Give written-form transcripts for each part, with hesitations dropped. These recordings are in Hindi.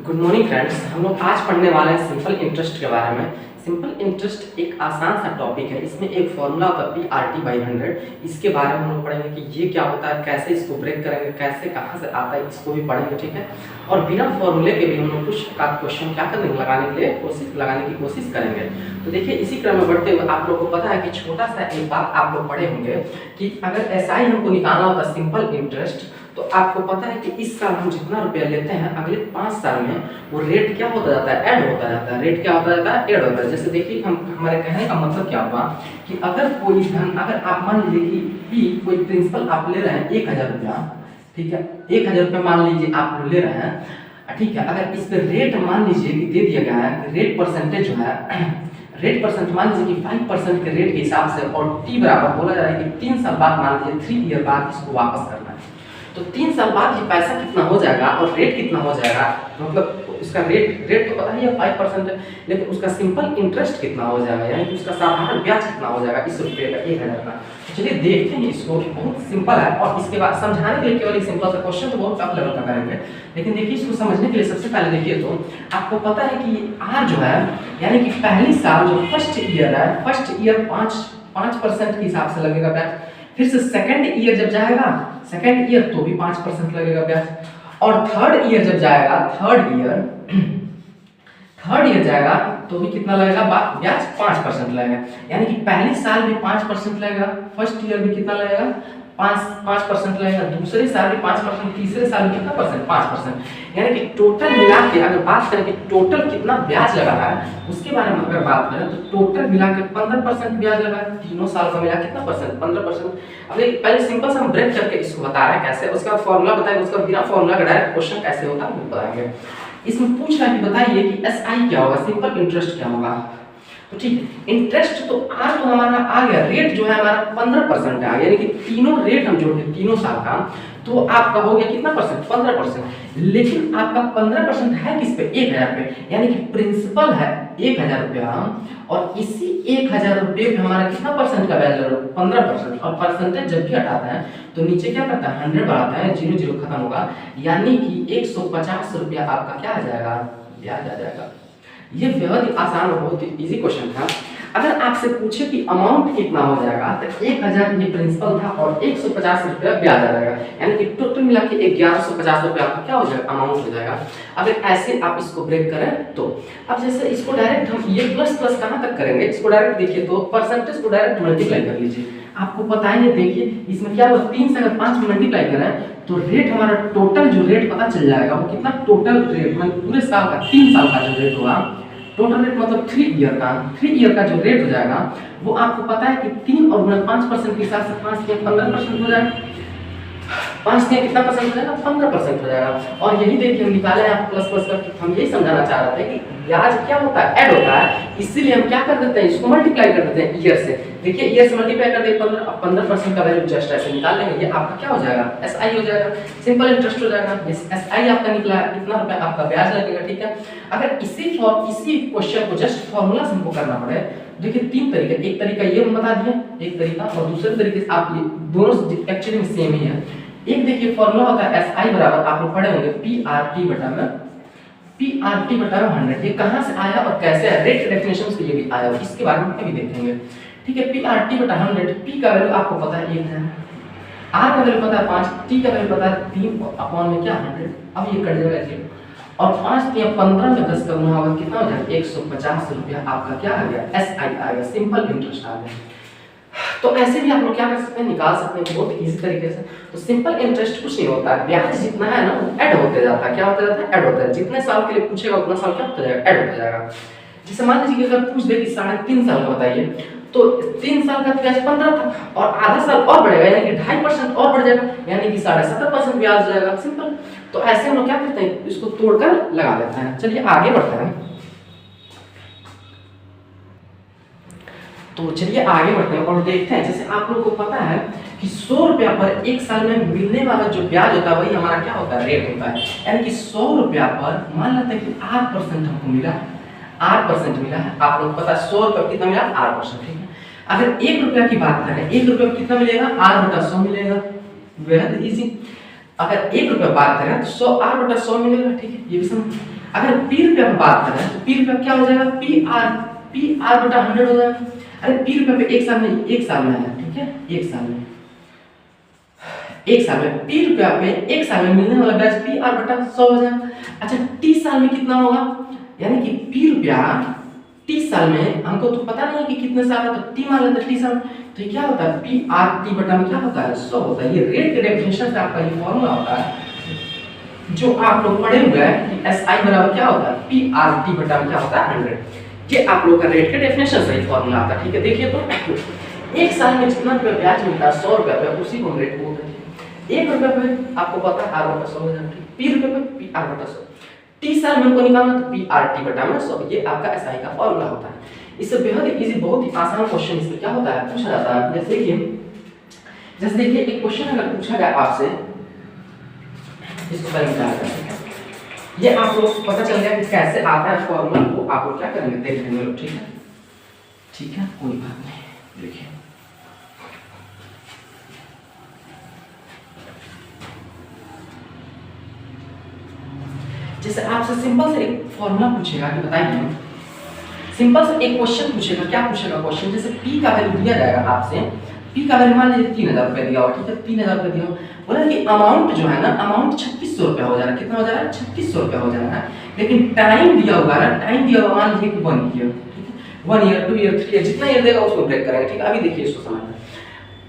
Good morning friends. हम लोग आज पढ़ने वाले हैं सिंपल इंटरेस्ट के बारे में। सिंपल इंटरेस्ट एक आसान सा टॉपिक है। इसमें एक फॉर्मूला होता है PRT/100। इसके बारे में हम लोग पढ़ेंगे कि ये क्या होता है, कैसे इसको ब्रेक करेंगे, कैसे कहाँ से आता है, इसको भी पढ़ेंगे, ठीक है। और बिना फॉर्मूले के भी हम लोग कुछ क्वेश्चन क्या करेंगे, लगाने की कोशिश करेंगे। तो देखिए, इसी क्रम में बढ़ते हुए आप लोगों को पता है कि छोटा सा एक बात आप लोग पढ़े होंगे कि अगर SI हमको निकालना होता है सिंपल इंटरेस्ट, तो आपको पता है कि इस साल हम जितना रुपया लेते हैं अगले 5 साल में वो रेट क्या होता जाता है, ऐड होता जाता है। रेट क्या होता जाता है, ऐड होता है। जैसे देखिए, हमारे कहने का मतलब क्या हुआ कि अगर कोई धन, अगर आप मान लीजिए कि कोई प्रिंसिपल आप ले रहे हैं 1000 रुपया, ठीक है, 1000 रुपया मान लीजिए आप ले रहे हैं, ठीक है। अगर इस पे रेट मान लीजिए कि दे दिया गया है, रेट परसेंटेज जो है, रेट परसेंट मान लीजिए कि 5% के रेट के हिसाब से, और टी बराबर बोला जा रहा है कि 3 साल बाद, मान लीजिए 3 ईयर बाद इसको वापस करना है। तो 3 साल बाद ये पैसा कितना हो जाएगा और रेट कितना हो जाएगा, मतलब उसका रेट तो पता ही है 5% है, लेकिन उसका सिंपल इंटरेस्ट कितना हो जाएगा, यानी कि उसका साधारण ब्याज कितना हो जाएगा इस रुपये का, 1000 का। चलिए देखते हैं इसको। बहुत सिंपल है, और इसके बाद समझाने के लिए केवल एक सिंपल सा क्वेश्चन तो बहुत टफ लेवल का करेंगे, लेकिन देखिए इसको समझने के लिए सबसे पहले देखिए तो आपको पता है कि आर जो है, यानी कि पहली साल जो फर्स्ट ईयर है, फर्स्ट ईयर 5% के हिसाब से लगेगा ब्याज। फिर से सेकंड ईयर जब जाएगा, सेकंड ईयर तो भी 5% लगेगा ब्याज। और थर्ड ईयर जब जाएगा, थर्ड ईयर जाएगा तो भी कितना लगेगा ब्याज, 5% लगेगा। यानी कि पहली साल भी 5% लगेगा, फर्स्ट ईयर भी कितना लगेगा, 5% लगेगा, दूसरे साल भी 5%, तीसरे साल भी कितना परसेंट, 5%। यानी कि टोटल मिला के अगर बात करें कि टोटल कितना ब्याज लगा है, उसके बारे में अगर बात करें तो टोटल मिला के 15% ब्याज लगा है। तीनों साल का मिला कितना परसेंट, 15%। अब पहले सिंपल सा हम ब्रेक करके इसको बता रहे हैं कैसे, उसका फॉर्मूला बताएंगे, उसका बिना फॉर्मूला का डायरेक्ट क्वेश्चन कैसे होता है वो बताएंगे। इसमें पूछ रहा है कि बताइए कि SI क्या होगा, सिंपल इंटरेस्ट क्या होगा। तो ठीक है, इंटरेस्ट तो आर तो हमारा आ गया, रेट जो है हमारा 15% है, यानी कि तीनों रेट हम जोड़ दें तीनों साल का, तो आपका हो गया कितना परसेंट, 15%। लेकिन आपका 15% है किस पे, 1000 पे, यानी कि प्रिंसिपल है 1000 रुपया, और इसी 1000 रुपये पे हमारा कितना परसेंट का ब्याज लगा, 15%। और परसेंटेज जब भी हटाते हैं तो नीचे क्या करता है, 100 बढ़ाता है, 0 खत्म होगा, यानी कि 150 रुपया आपका क्या आ जाएगा, ब्याज आ जाएगा। ये बहुत ही आसान और बहुत ही इजी क्वेश्चन था। अगर आपसे पूछे कि अमाउंट कितना हो जाएगा, तो 1000 ये प्रिंसिपल था और 150 रुपया ब्याज आ जाएगा, यानी कि टोटल मिला के 1150 रुपया आपका क्या हो जाएगा, अमाउंट हो जाएगा। अगर ऐसे आप इसको ब्रेक करें तो अब जैसे इसको डायरेक्ट हम ये प्लस कहाँ तक करेंगे, इसको डायरेक्ट देखिए तो परसेंटेज को डायरेक्ट मल्टीप्लाई कर लीजिए। आपको पता है, देखिए इसमें क्या होगा, 3 से अगर 5 मल्टीप्लाई करें तो रेट हमारा टोटल जो रेट पता चल जाएगा वो कितना, टोटल रेट मतलब पूरे साल का 3 साल का जो रेट होगा, टोटल रेट मतलब 3 ईयर का जो रेट हो जाएगा वो आपको पता है कि 3 और 5% के हिसाब से 5 से 15% हो जाएगा। 5 से कितना परसेंट हो जाएगा, 15% हो जाएगा। और यही देखिए हम निकाले हैं प्लस करके, हम यही समझाना चाह रहे थे कि ब्याज क्या होता है, ऐड होता है, इसीलिए हम क्या कर देते हैं, इसको मल्टीप्लाई कर देते हैं ईयर से। देखिए ईयर से मल्टीप्लाई कर दें 15% का वैल्यू जस्ट ऐसे निकाल लेंगे, ये आपका क्या हो जाएगा, SI हो जाएगा, सिंपल इंटरेस्ट हो जाएगा। SI आपका निकला, कितना रुपया आपका ब्याज लगेगा, ठीक है। अगर इसी क्वेश्चन को जस्ट फॉर्मूला से हमको करना पड़े, देखिए 3 तरीके, एक तरीका ये हम बता दिए, एक तरीका, और दूसरे तरीके से आप ये दोनों एक्चुअली में सेम ही है। एक देखिए फॉर्मूला होता है SI बराबर, आप लोग पढ़े होंगे PRT/100। ये कहां से आया और कैसे आया, रेट डेफिनेशन से ये भी आया, इसके बारे में भी देखेंगे, ठीक है। PRT/100, P का वैल्यू आपको पता है 1 है, R का वैल्यू पता है 5, T का वैल्यू पता है 3 अपॉन में क्या 100। अब ये कट जाएगा 0, और 5 या 15 में 10 करना होगा, कितना हो जाएगा, 150 रुपया आपका क्या आ गया, SI आ गया, सिंपल इंटरेस्ट आ गया। तो ऐसे भी आप लोग क्या कर सकते हैं, निकाल सकते हैं बहुत इजी तरीके से। तो सिंपल इंटरेस्ट कुछ नहीं होता है, ब्याज जितना है ना वो ऐड होते जाता है, क्या होता जाता है, ऐड होता है। जितने साल के लिए पूछेगा उतना साल क्या होता जाएगा, ऐड होता जाएगा। जैसे मान लीजिए कि अगर पूछ दे कि 3.5 साल का बताइए, तो 3 साल का ब्याज 15 था, और आधा साल और बढ़ेगा, यानी कि 2.5% और बढ़ जाएगा, यानी कि 7.5% ब्याज हो जाएगा, सिंपल। तो ऐसे हम लोग क्या करते हैं, इसको तोड़कर लगा लेते हैं। चलिए आगे बढ़ते हैं, तो चलिए आगे बढ़ते हैं और देखते हैं। जैसे आप लोगों को पता है कि 100 रुपया पर 1 साल में मिलने वाला जो ब्याज होता है वही हमारा क्या होता है, रेट होता है। यानी कि 100 रुपया पर मान लेते हैं कि 8% हमको मिला, 8% मिला है। आप लोग पता है 100 रुपया कितना मिला, 8%, ठीक है। अगर 1 रुपया की बात करें, 1 रुपया कितना मिलेगा, 8/100 मिलेगा, बेहद इजी। अगर 1 रुपया बात करें तो 100 8/100 मिलेगा, ठीक है, ये भी समझ। अगर पी रुपया पे बात करें तो पी रुपया क्या हो जाएगा, पी आर बटा 100 हो जाएगा। अरे पी रुपया पे एक साल में है, ठीक है, एक साल में पी रुपया पे एक साल में मिलने वाला ब्याज पी आर बटा 100 हो जाएगा। अच्छा 30 साल में कितना होगा, यानी कि पी रुपया 30 साल में, हमको तो पता नहीं है कि कितने साल है, तो टी मान लेते हैं 30 साल। तो ये क्या होता है, पी आर टी बटा में क्या होता है, 100 होता है। ये रेट के डेफिनेशन से आपका ये फॉर्मूला होता है जो आप लोग पढ़े हुए हैं कि एस आई बराबर क्या होता है, पी आर टी बटा में क्या होता है 100। ये आप लोग का रेट के डेफिनेशन से ही फॉर्मूला आता है, ठीक है। देखिए तो एक साल में जितना रुपया ब्याज मिलता है 100 रुपया पे, उसी को हम रेट बोलते हैं। 1 रुपया पे आपको पता है आर बटा 100 हो जाएगा, पी रुपये पे पी आर बटा 100। 30 साल में हमको निकालना तो पी आर टी बटा में 100, ये आपका एस आई का फॉर्मूला होता है। इससे बेहद इजी, बहुत ही आसान क्वेश्चन इसमें क्या होता है, पूछा जाता है। जैसे देखिए एक क्वेश्चन अगर पूछा गया आपसे, इसको पहले निकाल कर ये आप लोग पता चल गया कि कैसे आता है फॉर्मूला, वो आप लोग क्या करेंगे देख लेंगे लोग, ठीक है, ठीक है, कोई बात नहीं। देखिए जैसे आपसे सिंपल से एक फॉर्मूला पूछेगा कि बताइए, सिंपल से एक क्वेश्चन पूछेगा, क्या पूछेगा क्वेश्चन, जैसे p का वैल्यू दिया जाएगा आपसे, p का वैल्यू मान लीजिए 3000 रुपए दिया हुआ, ठीक है, 3000 रुपए दिया हुआ, बोला कि अमाउंट जो है ना, अमाउंट 3600 रुपया हो जा रहा है। कितना हो जा रहा है, 3600 रुपया हो जा रहा है। लेकिन टाइम दिया हुआ है, टाइम दिया हुआ मान लीजिए कि 1 ईयर, ठीक है, 1 ईयर 2 ईयर 3 ईयर, जितना ईयर देगा उसको ब्रेक करेंगे, ठीक है। अभी देखिए इसको समझना,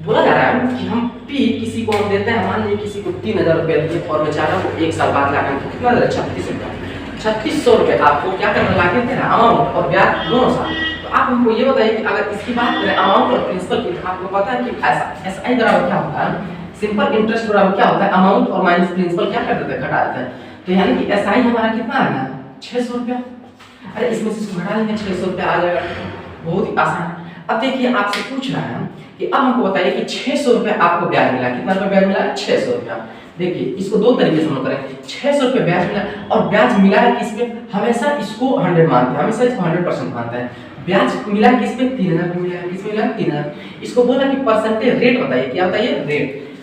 बोला जा रहा है कि हम p किसी को हम देते हैं, मान लीजिए किसी को 3000 रुपया दिए और बेचारा को 1 साल बाद लाकर कितना दे रहा है, 3600 रुपया, 3600 रुपए आपको क्या करना लाके देना, अमाउंट और ब्याज दोनों साल। तो आप हमको ये बताइए कि अगर इसकी बात करें अमाउंट और प्रिंसिपल की, आपको पता है कि एस आई बराबर क्या होता है, सिंपल इंटरेस्ट बराबर क्या होता है, अमाउंट और माइनस प्रिंसिपल क्या कर देते हैं, घटा देते हैं। तो यानी कि एस आई हमारा कितना आ गया, 600 रुपया। अरे इसमें से इसको घटा लेंगे, 600 रुपया आ जाएगा, बहुत ही आसान। अब देखिए आपसे पूछ रहा है कि अब हमको बताइए कि 600 रुपया आपको ब्याज मिला, कितना रुपया ब्याज मिला, 600 रुपया। देखिए इसको दो तरीके से हम लोग करेंगे, 600 रुपये ब्याज मिला, और ब्याज मिला है किस पे, हमेशा इसको 100 मानते हैं, हमेशा इसको 100% मानते हैं। ब्याज मिला किस पे, 3000 पे मिला है, किस पे मिला, 3000। इसको बोला कि परसेंटेज रेट बताइए, क्या बताइए,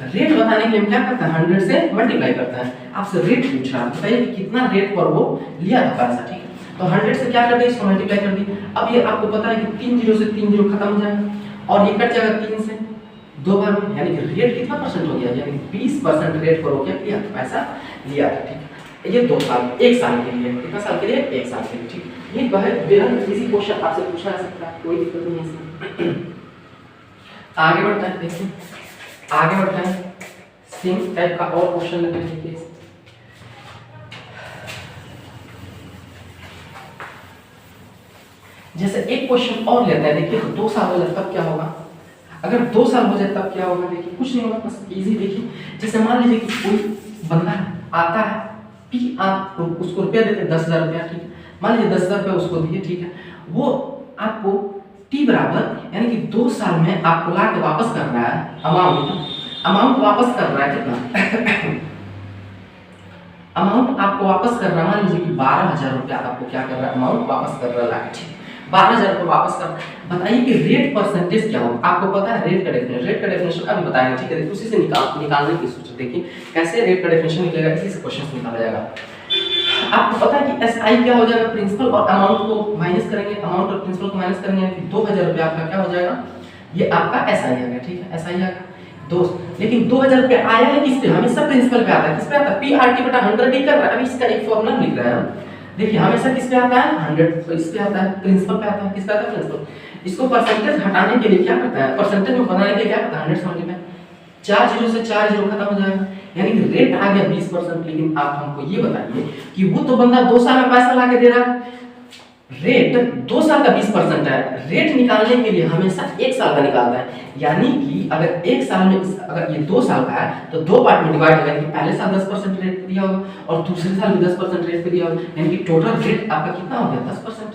रेट बताने के लिए हम क्या करते हैं, 100 से मल्टीप्लाई करते हैं। आपसे रेट पूछ रहा है, बताइए कि कितना रेट पर वो लिया था पैसा, ठीक है। तो 100 से क्या कर दिए, इसको मल्टीप्लाई कर दिए। अब ये आपको पता है कि 3 0 से 3 0 खत्म हो जाएगा, और ये कट जाएगा 3 से 2 बार में, यानी कि रेट कितना परसेंट हो गया, यानी 20% रेट पर हो गया, लिया पैसा लिया था, ठीक है। ये 2 साल, 1 साल के लिए, कितना साल के लिए, 1 साल के लिए, ठीक। ये बेहद इजी क्वेश्चन आपसे पूछा जा सकता है, कोई दिक्कत नहीं है इसमें। आगे बढ़ते हैं, देखिए आगे बढ़ते हैं, सेम टाइप का और क्वेश्चन लेते हैं, देखिए जैसे एक क्वेश्चन और लेते हैं। देखिए 2 साल हो जाए तब क्या होगा, अगर 2 साल हो जाए तब क्या होगा, देखिए कुछ नहीं होगा, बस इजी। देखिए जैसे मान लीजिए कि कोई बंदा आता है, पी आप उसको रुपया देते हैं 10,000 रुपया, ठीक है, मान लीजिए 10,000 रुपया उसको दिए, ठीक है, वो आपको टी बराबर यानी कि 2 साल में आपको ला के वापस कर रहा है, अमाउंट वापस कर रहा है, कितना अमाउंट आपको वापस कर रहा है, मान लीजिए कि 12,000 रुपया आपको क्या कर रहा है, अमाउंट वापस कर रहा है लाके, ठीक, 12,000 रुपये वापस कर। बताइए कि रेट परसेंटेज क्या होगा, आपको पता है रेट का डेफिनेशन अभी बताएंगे, ठीक है, उसी से निकालने की सोच। देखिए कैसे रेट का डेफिनेशन निकलेगा, इसी से क्वेश्चन निकाला जाएगा। आपको पता है कि एस आई क्या हो जाएगा, प्रिंसिपल और अमाउंट को माइनस करेंगे, अमाउंट और प्रिंसिपल को माइनस करेंगे, 2000 रुपये आपका क्या हो जाएगा, ये आपका एस आई आ गया, ठीक है, एस आई आ गया दोस्त। लेकिन 2000 रुपये आया है किस पे, हमेशा प्रिंसिपल पे आता है, किस पे आता है, पी आर टी बटा 100 ही कर रहा है। अभी इसका एक फॉर्मूला लिख रहा है, देखिए हमेशा किस पे आता है, 100, तो इस पे आता है, प्रिंसिपल पे आता है, किस पे आता है, प्रिंसिपल। इसको परसेंटेज हटाने के लिए क्या करता है, परसेंटेज में बनाने के लिए क्या करता है, 100 से मल्टीप्लाई, 4 0 से 4 0 खत्म हो जाएगा, यानी कि रेट आ गया 20%। लेकिन आप हमको ये बताइए कि वो तो बंदा 2 साल में पैसा ला के दे रहा है, रेट 2 साल का 20% है, रेट निकालने के लिए हमेशा 1 साल का निकालता है। यानी कि अगर 1 साल में अगर ये 2 साल का है तो 2 पार्ट में डिवाइड होगा, कि पहले साल 10% रेट पे दिया होगा और दूसरे साल भी 10% रेट पे दिया होगा, यानी कि टोटल रेट आपका कितना हो गया, 10%।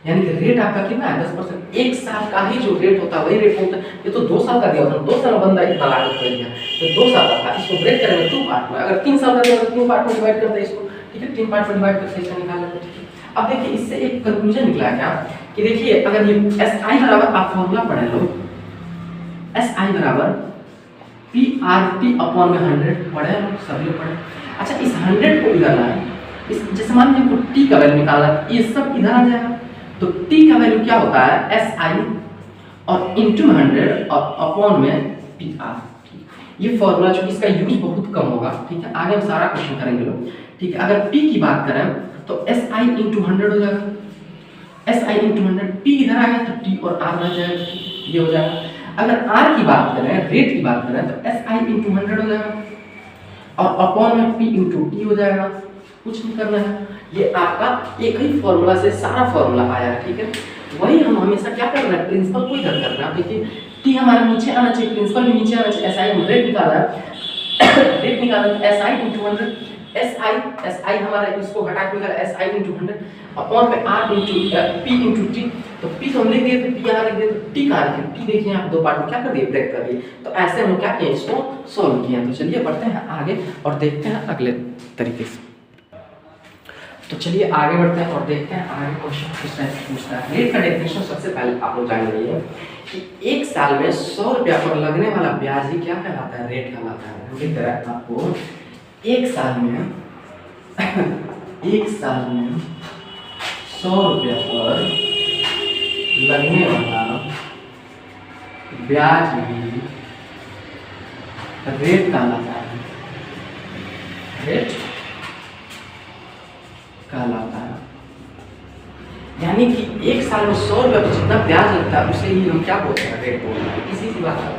यानी कि रेट आपका कितना है, 10%। 1 साल का ही जो रेट होता है वही रेट होता है। ये तो 2 साल का दिया होता है, 2 साल में बंदा इतना ला के दे दिया, तो 2 साल का था, इसको ब्रेक करेंगे 2 पार्ट में। अगर 3 साल का दिया तो 3 पार्ट में डिवाइड करते हैं इसको, ठीक है, 3 पार्ट में डिवाइड करके इसका निकाल लेते हैं। अब देखिए इससे एक कंक्लूजन निकला क्या कि देखिए अगर ये एस आई बराबर, आप फॉर्मूला पढ़े लो, एस आई बराबर पी आर टी अपॉन में 100 पढ़े लो, सभी लोग पढ़े। अच्छा इस 100 को इधर लाए, इस जैसे मान लीजिए आपको टी का वैल्यू निकालना है, ये सब इधर आ जाएगा। तो टी का वैल्यू क्या होता है एस आई और इंटू 100 और अपॉन में पी आर। ये फॉर्मूला जो इसका यूज बहुत कम होगा, ठीक है, आगे हम सारा क्वेश्चन करेंगे लोग, ठीक है। अगर पी की बात करें तो एस आई इंटू 100 हो जाएगा, एस आई इंटू 100, पी इधर आ गया तो टी और आर रह जाएगा, ये हो जाएगा। अगर आर की बात करें, रेट की बात करें तो एस आई इंटू 100 हो जाएगा और अपॉन में पी इंटू टी हो जाएगा, कुछ नहीं करना है। ये आपका एक ही फॉर्मूला से सारा फॉर्मूला आया है, ठीक है। वही हम हमेशा क्या करना है, प्रिंसिपल को इधर करना है। देखिए टी हमारा नीचे आना चाहिए, प्रिंसिपल भी नीचे आना चाहिए, एस आई रेट निकाला है, रेट निकाला है S I into 100, S I हमारा इसको घटा के निकाला एस आई इंटू 100 अपॉन में R into P into T. तो पी तो हम लिख दिए थे, पी आर लिख दिए तो टी का आर, टी देखिए आप दो पार्ट में क्या कर दिए, ब्रेक कर दिए। तो ऐसे हम क्या किए, इसको सॉल्व किया। तो चलिए बढ़ते हैं आगे और देखते हैं अगले तरीके से। तो चलिए आगे बढ़ते हैं और देखते हैं आगे क्वेश्चन किस टाइप से पूछता है। रेट का डेफिनेशन सबसे पहले आप लोग जान लीजिए कि एक साल में 100 रुपया पर लगने वाला ब्याज ही क्या कहलाता है, रेट कहलाता है। हम लिख रहे हैं आपको एक साल में 100 रुपया पर लगने वाला ब्याज ही रेट कहलाता है, रेट कहलाता है। यानी कि एक साल में 100 रुपये पर जितना ब्याज लगता है उसे ही हम क्या बोलते हैं, रेट बोलते हैं। इसी सी बात है।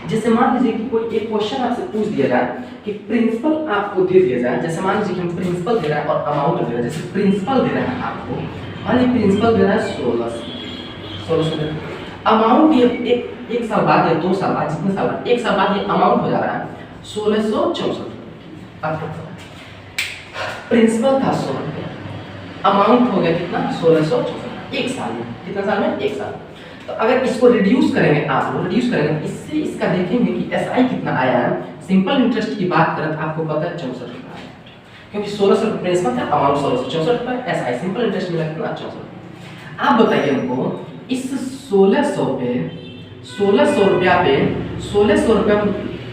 जैसे मान लीजिए कि कोई एक क्वेश्चन आपसे पूछ दिया जाए कि प्रिंसिपल आपको दे दिया जाए, जैसे मान लीजिए कि हम प्रिंसिपल दे रहा है और अमाउंट दे रहा है। जैसे प्रिंसिपल दे रहा है आपको, मान लीजिए प्रिंसिपल दे रहा है 1600, अमाउंट ये एक साल बाद या 2 साल बाद, जितने साल बाद, 1 साल बाद ये अमाउंट हो जा रहा है 1664। प्रिंसिपल था 100 रुपया, अमाउंट हो गया कितना 1664, एक साल में। कितना साल में, एक साल। तो अगर इसको रिड्यूस करेंगे, आप लोग रिड्यूस करेंगे, इससे इसका देखेंगे कि एसआई कितना आया है। सिंपल इंटरेस्ट की बात करें तो आपको पता है 64 रुपये, क्योंकि 1600 प्रिंसिपल था, अमाउंट 1664 रुपये, एसआई सिंपल इंटरेस्ट मिला कितना 64। आप बताइए हमको इस 1600 पे 1600 रुपया पे 1600 रुपया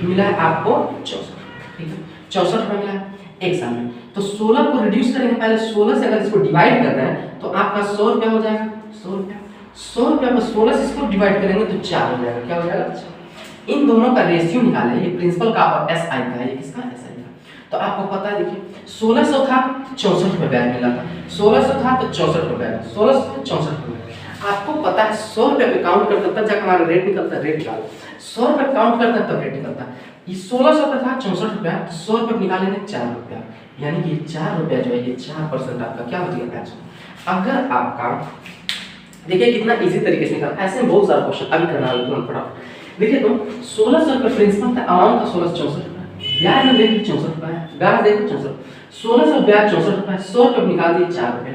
मिला है आपको 64, ठीक है, 64 रुपया मिला है एक साल में। तो 16 को रिड्यूस करेंगे, पहले 16 से अगर इसको डिवाइड कर रहे हैं तो आपका 100 रुपया हो जाएगा, 100 रुपया। 100 रुपया पर 16 से इसको डिवाइड करेंगे तो 4 हो जाएगा, क्या हो जाएगा 4। इन दोनों का रेशियो निकालें, ये प्रिंसिपल का और एसआई का है, ये किसका, एसआई का। तो आपको पता है, देखिए 1600 था 64 रुपये ब्याज मिला था, 1600 था तो 64 रुपये, 1600 से 64 रुपये। आपको पता है 100 रुपये पे काउंट करते तब जाकर हमारा रेट निकलता है, रेट निकालो। 100 रुपये काउंट करते हैं तब रेट निकलता है। ये 1600 पे था 64 रुपया, 100 रुपये निकालेंगे 4 रुपया, यानी कि 4 रुपया जो है ये 4% आपका क्या हो जाएगा ब्याज। अगर आपका देखिए कितना इजी तरीके से निकाल, ऐसे बहुत सारा क्वेश्चन अभी करना है तुरंत फटाफट। देखिए तो 1600 रुपये प्रिंसिपल था, अमाउंट था 1664 रुपये, ब्याज में देखिए 64 रुपये, ब्याज देखो 64, 1600 ब्याज 64 रुपये, 100 रुपये निकाल दिए 4 रुपये,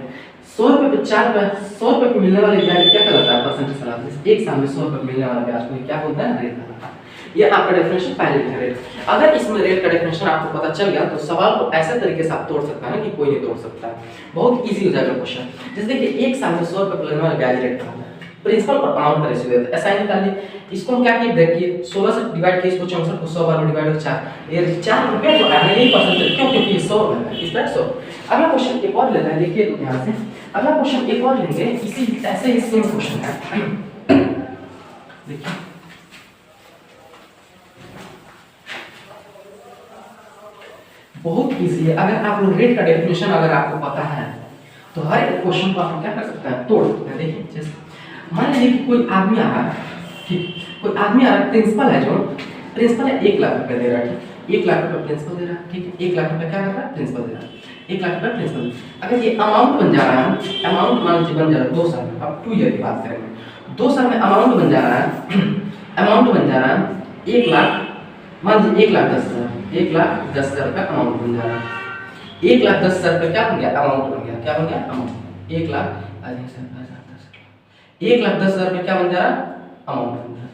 100 रुपये पे 4 रुपये, 100 रुपये पे मिलने वाले ब्याज क्या कहलाता है, परसेंटेज कहलाता है। एक साल में 100 रुपये मिलने वाला ब्याज को क्या बोलता है, रेट कहलाता है। ये आपका डेफिनेशन पहले लिखा रेट। अगर इसमें रेट का डेफिनेशन आपको पता चल गया तो सवाल को ऐसे तरीके से आप तोड़ सकते हैं कि कोई नहीं तोड़ सकता है, बहुत इजी हो जाएगा क्वेश्चन। जैसे देखिए एक साल में 100 रुपये लगने वाला ब्याज रेट का प्रिंसिपल और अमाउंट का रेशियो है, ऐसा ही निकाल लिए। इसको हम क्या किए, ब्रेक किए, 16 से डिवाइड किए, इसको 64 को 100 बार में डिवाइड हो 4, ये 4 रुपये जो आया यही परसेंटेज, क्यों, क्योंकि ये 100 है, इस तरह 100। अगला क्वेश्चन एक और लेते हैं, देखिए ध्यान से, अगला क्वेश्चन एक और लेंगे, इसी ऐसे ही सेम क्वेश्चन है। देखिए बहुत इजी है। अगर आप लोग रेट का डेफिनेशन अगर आपको पता है तो हर एक क्वेश्चन को आप क्या कर सकते हैं, तोड़ सकते हैं। देखिए जैसे मान लीजिए कि कोई आदमी आ रहा है, ठीक, कोई आदमी आ रहा है, प्रिंसिपल है, जो प्रिंसिपल है 1 लाख रुपए दे रहा है, ठीक, 1 लाख रुपए प्रिंसिपल दे रहा है, ठीक है, 1 लाख रुपए क्या कर रहा है, प्रिंसिपल दे रहा है, 1 लाख रुपए प्रिंसिपल। अगर ये अमाउंट बन जा रहा है, अमाउंट मान लीजिए बन जा रहा है 2 साल में, अब 2 ईयर की बात करेंगे, 2 साल में अमाउंट बन जा रहा है, अमाउंट बन जा रहा है 1 लाख, मान लीजिए 1,10,000, 1,10,000 रुपये अमाउंट बन जा रहा है, 1,10,000 रुपये क्या बन गया, अमाउंट बन गया, क्या बन गया, अमाउंट 1,10,000 रुपये क्या बन जा रहा है, अमाउंट बन जा रहा है,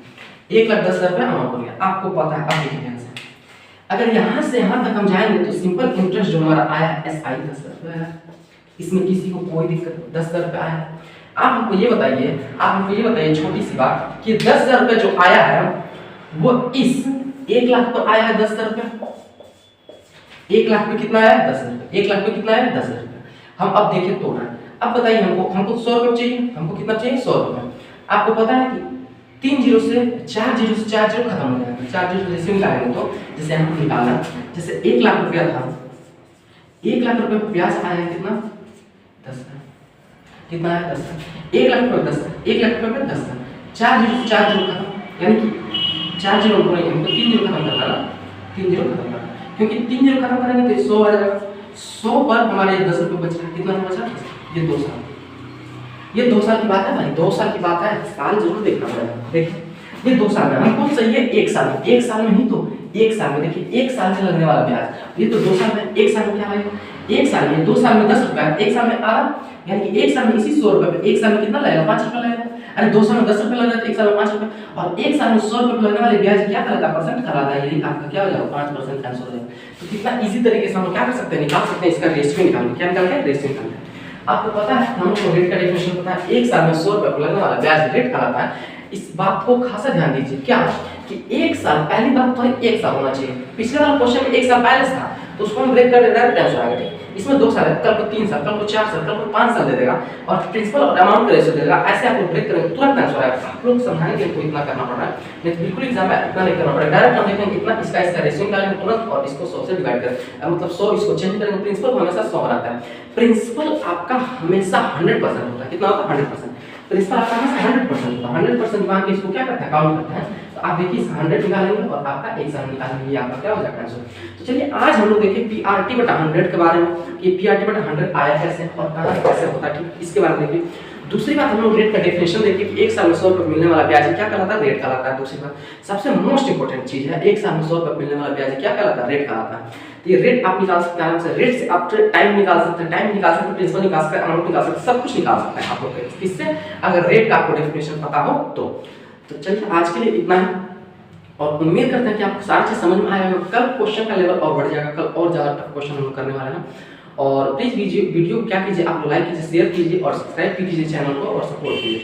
1,10,000 रुपये अमाउंट बन गया। आपको पता है, अब देखिए ध्यान से, अगर यहाँ से यहाँ तक हम जाएंगे तो सिंपल इंटरेस्ट जो हमारा आया है एसआई 10,000 रुपये है, इसमें किसी को कोई दिक्कत, 10,000 रुपये आया है। आप हमको ये बताइए छोटी सी बात कि 10,000 रुपये जो आया है वो इस 1 लाख पर आया है 10,000 रुपये, 1 लाख पे कितना आया है 10,000 रुपये, 1 लाख पे कितना आया है 10,000 रुपये। हम अब देखिए तोड़ना। अब बताइए हमको 100 रुपये चाहिए, हमको कितना चाहिए 100 रुपये। आपको पता है कि 3 जीरो से 4 जीरो से 4 जीरो खत्म हो जाएगा, 4 जीरो जैसे निकालेंगे तो जैसे हमको निकालना, जैसे 1 लाख रुपया था, 1 लाख रुपये पे ब्याज आया कितना 10 का, कितना आया 10 का, 1 लाख रुपये 10 का, 1 लाख रुपये पे 10 का, 4 जीरो से 4 जीरो खत्म, यानी कि 4 जीरो को नहीं हमको 3 जीरो खत्म करना ना, 3 जीरो खत्म करना, क्योंकि 3 जीरो खत्म करेंगे तो 100 आ जाएगा, 100 पर हमारे 10 रुपये बच रहा है, कितना बचा, ये 2 साल, ये 2 साल की बात है भाई, 2 साल की बात है, साल जरूर देखना पड़ेगा। देखिए ये 2 साल में हमको चाहिए 1 साल में, 1 साल में ही तो 1 साल में देखिए 1 साल में लगने वाला ब्याज, ये तो 2 साल में, 1 साल में क्या आएगा, 1 साल में 2 साल में 10 रुपया, 1 साल में आधा, यानी कि 1 साल में इसी 100 रुपये पे 1 साल में कितना लगेगा 5 रुपये लगेगा। अरे 2 साल में 10 रुपये लग रहा है, 1 साल में 5 रुपये, और 1 साल में 100 रुपये लगने वाले ब्याज क्या कहलाता है, परसेंट कहलाता है, यही आपका क्या हो जाएगा 5% कैंसिल हो जाएगा। तो कितना इजी तरीके से हम क्या कर सकते हैं, निकाल सकते हैं, इसका रेशियो निकालना, क्या निकालना है, रेशियो निकालना है। आपको पता है हम लोग को रेट का डेफिनेशन पता है, 1 साल में 100 रुपये लगने वाला ब्याज रेट कहलाता है। इस बात को खासा ध्यान दीजिए, क्या कि 1 साल, पहली बात तो है 1 साल होना चाहिए, पिछले वाला क्वेश्चन में 1 साल बैलेंस था तो उसको हम ब्रेक कर दे रहे हैं, आंसर आएगा, ठीक। इसमें 2 साल है, कल को 3 साल, कल को 4 साल, कल को 5 साल दे देगा और प्रिंसिपल और अमाउंट का रेशियो दे देगा, ऐसे आपको ब्रेक करेंगे तुरंत आंसर आएगा। आप लोग समझाने के लिए इतना करना पड़ रहा है, नहीं तो बिल्कुल एग्जाम में इतना नहीं करना पड़ेगा, डायरेक्ट हम देखेंगे इतना, इसका रेशियो निकालेंगे तुरंत और इसको 100 से डिवाइड करें, मतलब 100 इसको चेंज करेंगे, प्रिंसिपल हमेशा 100 बनाता है। प्रिंसिपल आपका हमेशा 100% होता है, कितना होता है 100%, प्रिंसिपल आपका हमेशा 100% होता है, 100% मान के इसको क्या करता है, काउंट करता है। तो आप देखिए 100 निकालेंगे और आपका 1 साल निकालेंगे, ये आपका क्या हो जाएगा आंसर। तो चलिए आज हम लोग देखें पीआरटी बटा 100 के बारे में, कि पीआरटी बटा 100 आया कैसे और कहाँ कैसे होता है, ठीक, इसके बारे में देखिए। दूसरी बात हम लोग रेट का डेफिनेशन देखिए कि 1 साल में 100 रुपये मिलने वाला ब्याज क्या कहलाता है, रेट कहलाता है। दूसरी बात सबसे मोस्ट इंपोर्टेंट चीज है, 1 साल में 100 रुपये मिलने वाला ब्याज क्या कहलाता है, रेट कहलाता है। ये रेट आप निकाल सकते हैं आराम से, रेट से आप टाइम निकाल सकते हैं, टाइम निकाल सकते हैं, प्रिंसिपल निकाल सकते हैं, अमाउंट निकाल सकते हैं, सब कुछ निकाल सकते हैं आप लोग किससे, अगर रेट का आपको डेफिनेशन पता हो तो चलिए आज के लिए इतना ही, और उम्मीद करते हैं कि आपको सारी चीज समझ में आया होगा। कल क्वेश्चन का लेवल और बढ़ जाएगा, कल और ज्यादा टफ क्वेश्चन हम करने वाले हैं। और प्लीज वीडियो क्या कीजिए, आप लोग लाइक कीजिए, शेयर कीजिए और सब्सक्राइब भी कीजिए चैनल को और सपोर्ट कीजिए।